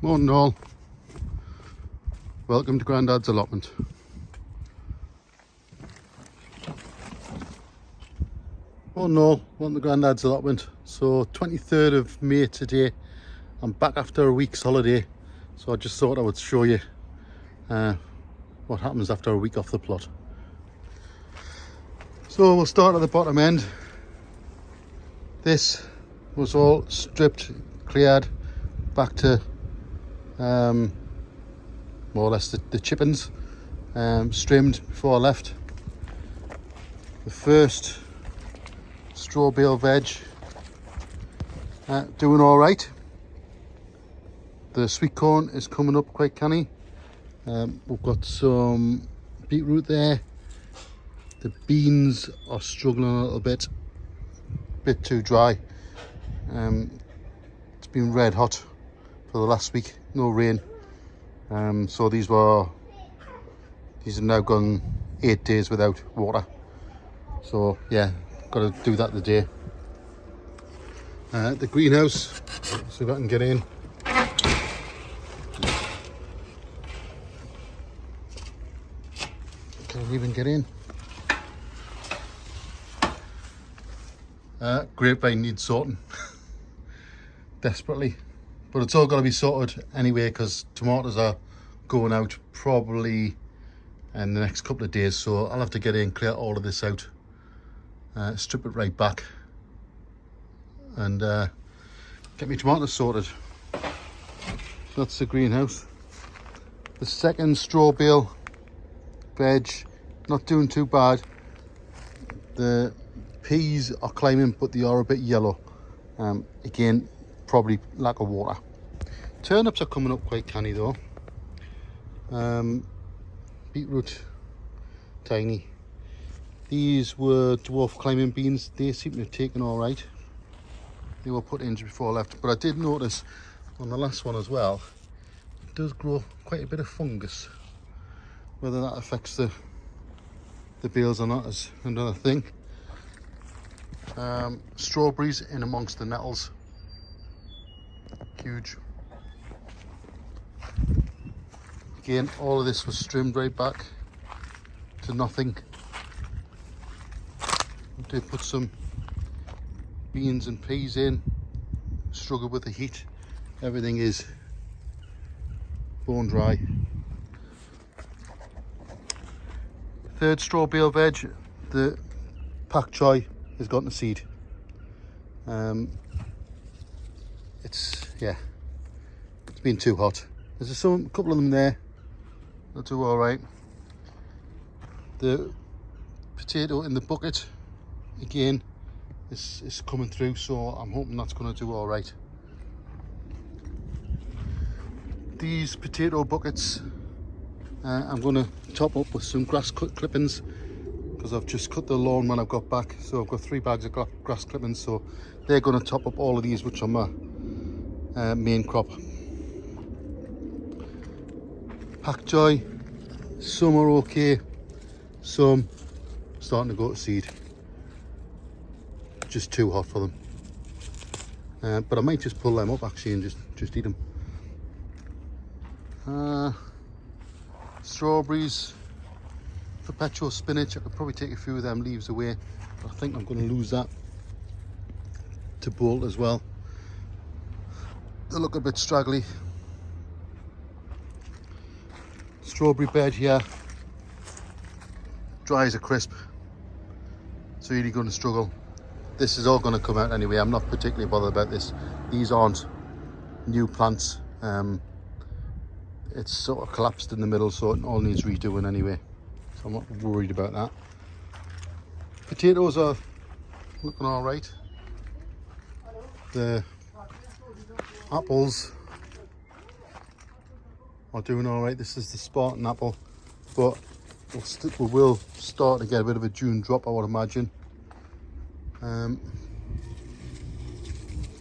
Morning all, welcome to Grandad's allotment. Morning all, welcome to Grandad's allotment. So 23rd of May today, I'm back after a week's holiday, so I just thought I would show you what happens after a week off the plot. So we'll start at the bottom end. This was all stripped, cleared, back to more or less the chippings, trimmed before I left. The first straw bale veg doing all right. The sweet corn is coming up quite canny. We've got some beetroot there. The beans are struggling a little bit too dry. It's been red hot for the last week, no rain. So these have now gone 8 days without water. So yeah, got to do that today. The greenhouse, see if I can get in. Can I even get in? Grapevine needs sorting desperately, but it's all got to be sorted anyway because tomatoes are going out probably in the next couple of days, so I'll have to get in, clear all of this out, strip it right back and get me tomatoes sorted. So that's the greenhouse. The second straw bale veg, not doing too bad. The peas are climbing, but they are a bit yellow. Again, probably lack of water. Turnips are coming up quite canny though. Beetroot, tiny. These were dwarf climbing beans. They seem to have taken all right. They were put in just before I left, but I did notice on the last one as well, it does grow quite a bit of fungus. Whether that affects the bales or not is another thing. Strawberries in amongst the nettles, huge. Again, all of this was trimmed right back to nothing. I did put some beans and peas in, struggled with the heat. Everything is bone dry. Third straw bale veg, the pak choi has gotten a seed. It's been too hot. There's a couple of them there. They'll do all right. The potato in the bucket again is coming through, so I'm hoping that's going to do all right. These potato buckets I'm going to top up with some grass clippings because I've just cut the lawn when I've got back, so I've got 3 bags of grass clippings, so they're going to top up all of these, which are my main crop. Pak choi, some are okay, some starting to go to seed. Just too hot for them, but I might just pull them up actually and just eat them. Strawberries, perpetual spinach, I could probably take a few of them leaves away, but I think I'm going to lose that to bolt as well. They look a bit straggly. Strawberry bed here, dry as a crisp. It's really going to struggle. This is all going to come out anyway. I'm not particularly bothered about this. These aren't new plants. It's sort of collapsed in the middle, so it all needs redoing anyway. So I'm not worried about that. Potatoes are looking all right. The apples are doing all right. This is the Spartan apple, but we will start to get a bit of a June drop, I would imagine.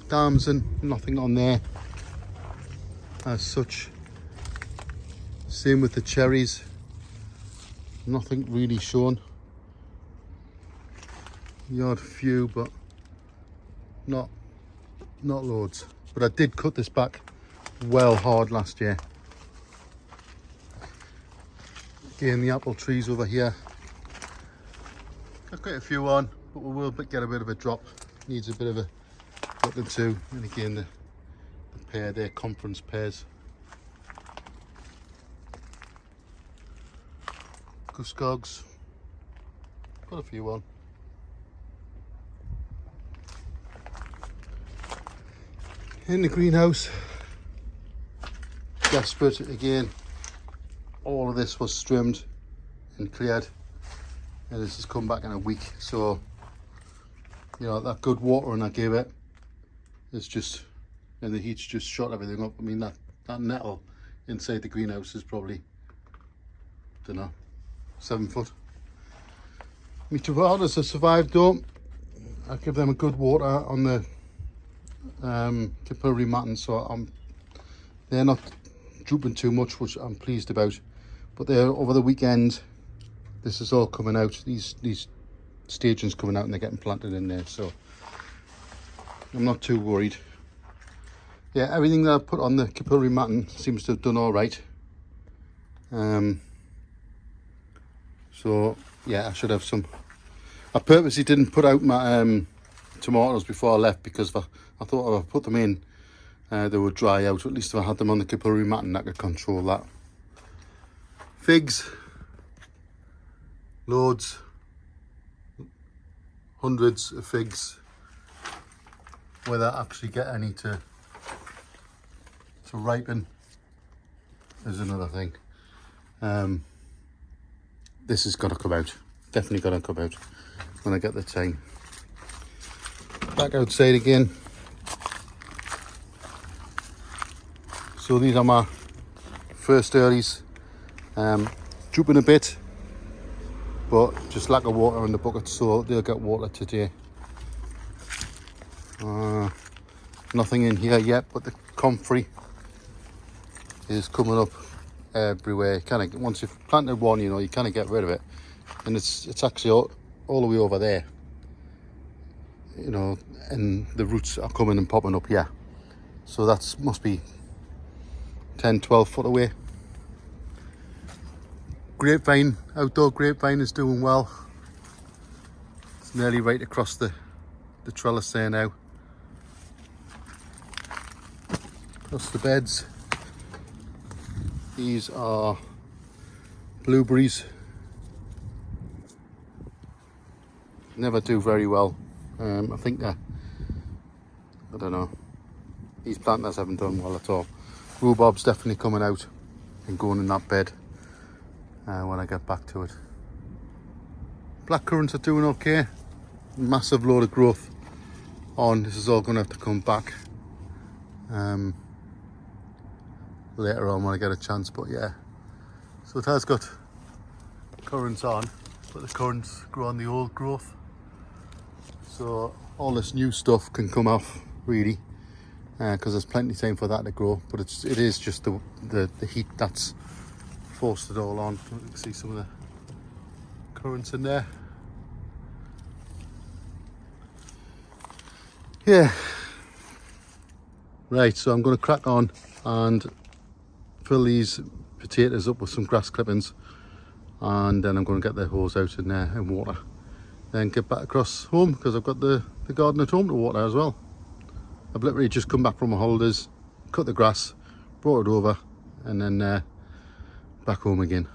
Damson, nothing on there as such. Same with the cherries, nothing really shown. The odd few, but not loads. But I did cut this back well hard last year. Again, the apple trees over here, got quite a few on, but we will get a bit of a drop. Needs a bit of a looking to. And again, the pear there, conference pears. Cuscogs, got a few on. In the greenhouse, desperate again. All of this was trimmed and cleared, and this has come back in a week. So, you know, that good watering I gave it, it's just, and the heat's just shot everything up. I mean, that nettle inside the greenhouse is probably, don't know, 7 foot. My tomatoes have survived though. I give them a good water on the capillary matting, so they're not drooping too much, which I'm pleased about. But they're over the weekend, this is all coming out, these stagings coming out, and they're getting planted in there, so I'm not too worried. Yeah, everything that I put on the capillary matting seems to have done all right. So yeah, I should have some. I purposely didn't put out my tomatoes before I left, because I thought if I put them in, they would dry out. At least if I had them on the capillary matting, I could control that. Figs, loads, hundreds of figs. Whether I actually get any to ripen is another thing. This is gonna come out, definitely gonna come out when I get the time. Back outside again. So these are my first earlies, drooping a bit, but just lack of water in the bucket, so they'll get water today. Nothing in here yet, but the comfrey is coming up everywhere. Kind of, once you've planted one, you know, you kind of get rid of it, and it's actually all the way over there, you know, and the roots are coming and popping up here. So that's must be 10-12 foot away. Grapevine, outdoor grapevine is doing well. It's nearly right across the trellis there now. Across the beds. These are blueberries. Never do very well. I think that, I don't know, these planters haven't done well at all. Rhubarb's definitely coming out and going in that bed when I get back to it. Blackcurrants are doing okay. Massive load of growth on. This is all going to have to come back later on when I get a chance, but yeah. So it has got currants on, but the currants grow on the old growth. So all this new stuff can come off really, because there's plenty of time for that to grow. But it is just the heat that's forced it all on. You can see some of the currants in there. Yeah. Right, so I'm going to crack on and fill these potatoes up with some grass clippings, and then I'm going to get the hose out in there and water. Then get back across home, because I've got the garden at home to water as well. I've literally just come back from my holidays, cut the grass, brought it over, and then back home again.